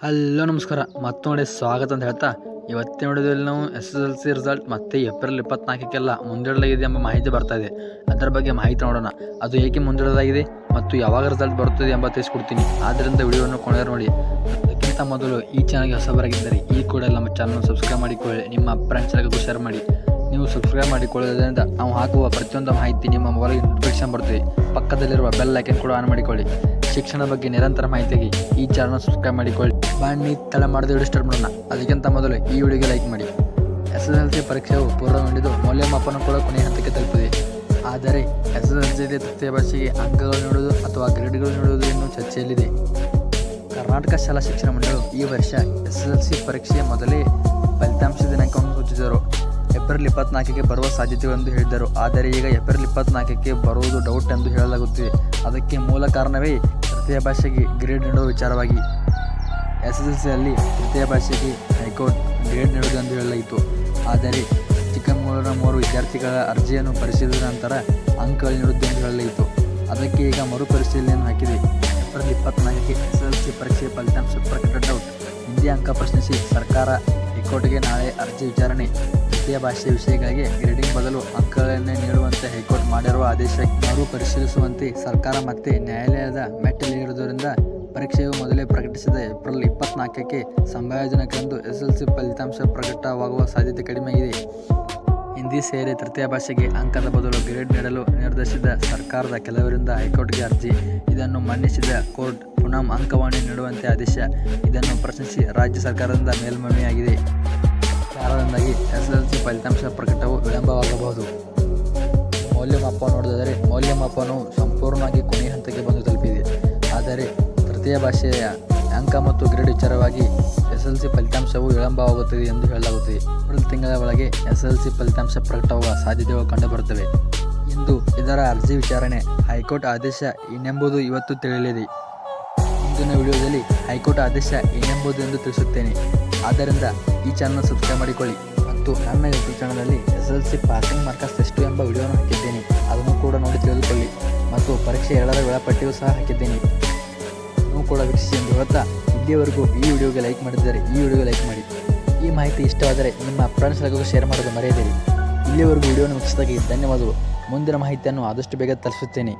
Hello ನಮಸ್ಕಾರ ಮತ್ತೊಂದು ಸ್ವಾಗತ ಅಂತ ಹೇಳ್ತಾ ಇವತ್ತಿನ ವಿಡಿಯೋದಲ್ಲಿ ನಾವು SSLC ರಿಸಲ್ಟ್ ಮತ್ತೆ ಏಪ್ರಿಲ್ 24ಕ್ಕೆಲ್ಲ ಮುಂದೂಡಲಾಗಿದೆ ಎಂಬ ಮಾಹಿತಿ ಬರ್ತಾ ಇದೆ. ಅದರ ಬಗ್ಗೆ ಮಾಹಿತಿ ನೋಡೋಣ. ಅದು ಏಕೆ ಮುಂದೂಡಲಾಗಿದೆ ಮತ್ತು ಯಾವಾಗ ರಿಸಲ್ಟ್ ಬರುತ್ತದೆ ಎಂಬ ತಿಳಿಸ್ಕೊಡ್ತೀನಿ. ಆದ್ದರಿಂದ ವಿಡಿಯೋವನ್ನು ಕೊನೆವರೆಗೂ ನೋಡಿ. ಅದಕ್ಕಿಂತ ಮೊದಲು ಈ ಚಾನಲ್ಗೆ ಹೊಸಬರಾಗಿದ್ದರೆ ಈ ಕೂಡ ನಮ್ಮ ಚಾನಲ್ ಸಬ್ಸ್ಕ್ರೈಬ್ ಮಾಡಿಕೊಳ್ಳಿ, ನಿಮ್ಮ ಫ್ರೆಂಡ್ಸ್ಗಳಿಗೂ ಶೇರ್ ಮಾಡಿ. ನೀವು ಸಬ್ಸ್ಕ್ರೈಬ್ ಮಾಡಿಕೊಳ್ಳೋದ್ರಿಂದ ನಾವು ಹಾಕುವ ಪ್ರತಿಯೊಂದು ಮಾಹಿತಿ ನಿಮ್ಮ ಮೊಬೈಲ್ಗೆ ನೋಟಿಫಿಕೇಶನ್ ಬರ್ತದೆ. ಪಕ್ಕದಲ್ಲಿರುವ ಬೆಲ್ ಐಕನ್ ಕೂಡ ಆನ್ ಮಾಡಿಕೊಳ್ಳಿ. ಶಿಕ್ಷಣ ಬಗ್ಗೆ ನಿರಂತರ ಮಾಹಿತಿಗೆ ಈ ಚಾನಲ್ ಸಬ್ಸ್ಕ್ರೈಬ್ ಮಾಡಿಕೊಳ್ಳಿ. ಬನ್ನಿ ತಡ ಮಾಡದೆ ವಿಡಿಯೋ ಸ್ಟಾರ್ಟ್ ಮಾಡೋಣ. ಅದಕ್ಕಿಂತ ಮೊದಲು ಈ ವಿಡಿಯೋಗೆ ಲೈಕ್ ಮಾಡಿ. SSLC ಪರೀಕ್ಷೆಯು ಪೂರ್ಣಗೊಂಡಿದ್ದು ಮೌಲ್ಯಮಾಪನ ಕೂಡ ಕೊನೆಯ ಹಂತಕ್ಕೆ ತಲುಪಿದೆ. ಆದರೆ SSLCಯಲ್ಲಿ ತೃತೀಯ ಭಾಷೆಗೆ ಅಂಕಗಳು ನೀಡುವುದು ಅಥವಾ ಗ್ರೇಡ್ಗಳು ನೀಡುವುದು ಇನ್ನೂ ಚರ್ಚೆಯಲ್ಲಿದೆ. ಕರ್ನಾಟಕ ಶಾಲಾ ಶಿಕ್ಷಣ ಮಂಡಳಿಯು ಈ ವರ್ಷ SSLC ಪರೀಕ್ಷೆಯ ಮೊದಲೇ ಫಲಿತಾಂಶ ದಿನಾಂಕವನ್ನು ಸೂಚಿಸಿದರು. ಏಪ್ರಿಲ್ 24ಕ್ಕೆ ಬರುವ ಸಾಧ್ಯತೆಗಳೆಂದು ಹೇಳಿದ್ದರು. ಆದರೆ ಈಗ ಏಪ್ರಿಲ್ 24ಕ್ಕೆ ಬರುವುದು ಡೌಟ್ ಎಂದು ಹೇಳಲಾಗುತ್ತಿದೆ. ಅದಕ್ಕೆ ಮೂಲ ಕಾರಣವೇ ತೃತೀಯ ಭಾಷೆಗೆ ಗ್ರೇಡ್ ನೀಡುವ ವಿಚಾರವಾಗಿ. SSLCಯಲ್ಲಿ ತೃತೀಯ ಭಾಷೆಗೆ ಹೈಕೋರ್ಟ್ ಗ್ರೇಡ್ ನೀಡುವುದು ಎಂದು ಹೇಳಲಾಯಿತು. ಆದರೆ ಚಿಕ್ಕಮಗಳೂರಿನ 3 ವಿದ್ಯಾರ್ಥಿಗಳ ಅರ್ಜಿಯನ್ನು ಪರಿಶೀಲಿಸಿದ ನಂತರ ಅಂಕಗಳು ನೀಡುವುದು ಎಂದು ಹೇಳಲಾಯಿತು. ಅದಕ್ಕೆ ಈಗ ಮರುಪರಿಶೀಲನೆಯನ್ನು ಹಾಕಿದೆ. ಏಪ್ರಿಲ್ 24ಕ್ಕೆ SSLC ಪರೀಕ್ಷೆಯ ಫಲಿತಾಂಶ ಪ್ರಕಟ ಡೌಟ್. ಹಿಂದಿ ಅಂಕ ಪ್ರಶ್ನಿಸಿ ಸರ್ಕಾರ ಹೈಕೋರ್ಟ್ಗೆ ನಾಳೆ ಅರ್ಜಿ ವಿಚಾರಣೆ. ತೃತೀಯ ಭಾಷೆ ವಿಷಯಗಳಿಗೆ ಗ್ರೇಡಿಂಗ್ ಬದಲು ಅಂಕಗಳನ್ನೇ ನೀಡುವಂತೆ ಹೈಕೋರ್ಟ್ ಮಾಡಿರುವ ಆದೇಶ ಮರುಪರಿಶೀಲಿಸುವಂತೆ ಸರ್ಕಾರ ಮತ್ತೆ ನ್ಯಾಯಾಲಯದ ಮೆಟ್ಟಿಲೇರಿರುವುದರಿಂದ ಪರೀಕ್ಷೆಯು ಮೊದಲೇ ಪ್ರಕಟಿಸಿದ ಏಪ್ರಿಲ್ 24ಕ್ಕೆ ಸಂಭಾವ್ಯ ದಿನಾಂಕದಂದು SSLC ಫಲಿತಾಂಶ ಪ್ರಕಟವಾಗುವ ಸಾಧ್ಯತೆ ಕಡಿಮೆಯಾಗಿದೆ. ಹಿಂದಿ ಸೇರಿ ತೃತೀಯ ಭಾಷೆಗೆ ಅಂಕದ ಬದಲು ಗ್ರೇಡ್ ನೀಡಲು ನಿರ್ಧರಿಸಿದ ಸರ್ಕಾರದ ಕೆಲವರಿಂದ ಹೈಕೋರ್ಟ್ಗೆ ಅರ್ಜಿ. ಇದನ್ನು ಮನ್ನಿಸಿದ ಕೋರ್ಟ್ ಪುನಃ ಅಂಕವಾಣಿ ನೀಡುವಂತೆ ಆದೇಶ. ಇದನ್ನು ಪ್ರಶ್ನಿಸಿ ರಾಜ್ಯ ಸರ್ಕಾರದಿಂದ ಮೇಲ್ಮನವಿಯಾಗಿದೆ. ಕಾರಣದಿಂದಾಗಿ SSLC ಫಲಿತಾಂಶ ಪ್ರಕಟವು ವಿಳಂಬವಾಗಬಹುದು. ಮೌಲ್ಯಮಾಪನ ನೋಡಿದರೆ ಮೌಲ್ಯಮಾಪನವು ಸಂಪೂರ್ಣವಾಗಿ ಕೊನೆಯ ಹಂತಕ್ಕೆ ಬಂದು ತಲುಪಿದೆ. ಆದರೆ ತೃತೀಯ ಭಾಷೆಯ ಅಂಕ ಮತ್ತು ಗ್ರೇಡ್ ವಿಚಾರವಾಗಿ SSLC ಫಲಿತಾಂಶವು ವಿಳಂಬವಾಗುತ್ತದೆ ಎಂದು ಹೇಳಲಾಗುತ್ತದೆ. ಏಪ್ರಿಲ್ ತಿಂಗಳ ಒಳಗೆ SSLC ಫಲಿತಾಂಶ ಪ್ರಕಟವಾಗುವ ಸಾಧ್ಯತೆಗಳು ಕಂಡುಬರುತ್ತವೆ. ಇಂದು ಇದರ ಅರ್ಜಿ ವಿಚಾರಣೆ. ಹೈಕೋರ್ಟ್ ಆದೇಶ ಏನೆಂಬುದು ಇವತ್ತು ತಿಳಿಯಲಿದೆ. ಮುಂದಿನ ವಿಡಿಯೋದಲ್ಲಿ ಹೈಕೋರ್ಟ್ ಆದೇಶ ಏನೆಂಬುದು ಎಂದು ತಿಳಿಸುತ್ತೇನೆ. ಆದ್ದರಿಂದ ಈ ಚಾನಲ್ ಸಬ್ಸ್ಕ್ರೈಬ್ ಮಾಡಿಕೊಳ್ಳಿ. ಮತ್ತು ನನ್ನ ಯೂಟ್ಯೂಬ್ ಚಾನಲಲ್ಲಿ SSLC ಪಾಸಿಂಗ್ ಮಾರ್ಕಸ್ ಎಷ್ಟು ಎಂಬ ವಿಡಿಯೋನ ಹಾಕಿದ್ದೇನೆ. ಅದನ್ನು ಕೂಡ ನೋಡಿ ತಿಳಿದುಕೊಳ್ಳಿ. ಮತ್ತು ಪರೀಕ್ಷೆ 2ರ ವೇಳಾಪಟ್ಟಿಯೂ ಸಹ ಹಾಕಿದ್ದೇನೆ. ನೀವು ಕೂಡ ವೀಕ್ಷಿಸಿ ಎಂದು ಹೇಳ್ತಾ ಇಲ್ಲಿಯವರೆಗೂ ಈ ವಿಡಿಯೋಗೆ ಲೈಕ್ ಮಾಡಿದ್ದರೆ ಈ ವಿಡಿಯೋಗೆ ಲೈಕ್ ಮಾಡಿ. ಈ ಮಾಹಿತಿ ಇಷ್ಟವಾದರೆ ನಿಮ್ಮ ಫ್ರೆಂಡ್ಸ್ಗಳಿಗೂ ಶೇರ್ ಮಾಡೋದು ಮರೆಯದಿರಿ. ಇಲ್ಲಿಯವರೆಗೂ ವಿಡಿಯೋನ ವೀಕ್ಷಿಸಿದಾಗ ಧನ್ಯವಾದಗಳು. ಮುಂದಿನ ಮಾಹಿತಿಯನ್ನು ಆದಷ್ಟು ಬೇಗ ತಲುಪಿಸುತ್ತೇನೆ.